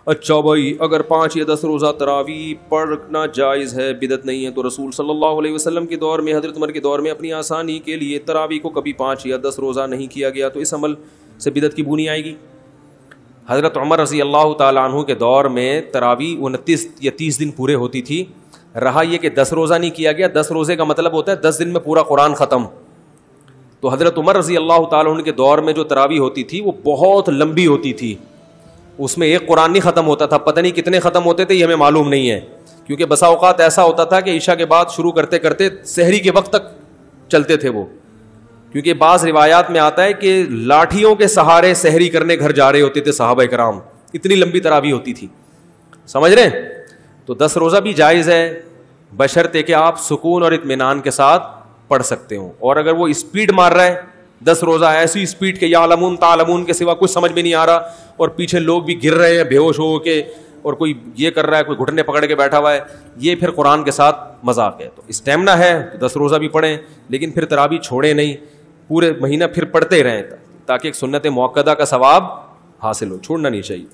اچھا بھائی اگر 5 یا 10 روزہ تراویح پڑھنا جائز ہے، بدعت نہیں ہے، تو رسول صلی اللہ علیہ وسلم کے دور میں، حضرت عمر کے دور میں اپنی آسانی کے لیے تراویح کو کبھی 5 یا 10 روزہ نہیں کیا گیا، تو اس عمل سے بدعت کی بو نہیں آئے گی؟ حضرت عمر رضی اللہ تعالیٰ عنہ کے دور میں تراویح 29 یا 30 دن پورے ہوتی تھی، رہا یہ کہ 10 روزہ نہیں کیا گیا. 10 روزے کا مطلب ہوتا ہے 10 دن میں پورا قرآن ختم. تو حضرت عمر رضی اللہ تعالیٰ عنہ کے دور میں جو تراویح ہوتی تھی وہ بہت لمبی ہوتی تھی، اس میں ایک قرآن نہیں ختم ہوتا تھا، پتہ نہیں کتنے ختم ہوتے تھے یہ ہمیں معلوم نہیں ہے، کیونکہ بسا اوقات ایسا ہوتا تھا کہ عشاء کے بعد شروع کرتے کرتے سحری کے وقت تک چلتے تھے وہ، کیونکہ بعض روایات میں آتا ہے کہ لاٹھیوں کے سہارے سحری کرنے گھر جا رہے ہوتے تھے صحابہ کرام، اتنی لمبی تراویح ہوتی تھی. سمجھ رہے ہیں؟ تو 10 روزہ بھی جائز ہے بشرطے کہ آپ سکون اور اطمینان کے ساتھ پڑھ سکتے ہوں. اور اگر وہ اسپیڈ مار رہا ہے 10 روزہ ایسی اسپیڈ کہ یعلمون تعلمون کے سوا کچھ سمجھ میں نہیں آ رہا، اور پیچھے لوگ بھی گر رہے ہیں بے ہوش ہو کے، اور کوئی یہ کر رہا ہے، کوئی گھٹنے پکڑ کے بیٹھا ہوا ہے، یہ پھر قرآن کے ساتھ مذاق ہے. تو اسٹیمنا ہے تو 10 روزہ بھی پڑھیں، لیکن پھر تراویح چھوڑیں نہیں، پورے مہینہ پھر پڑھتے رہیں تاکہ ایک سنت موقدہ کا ثواب حاصل ہو، چھوڑنا نہیں چاہیے.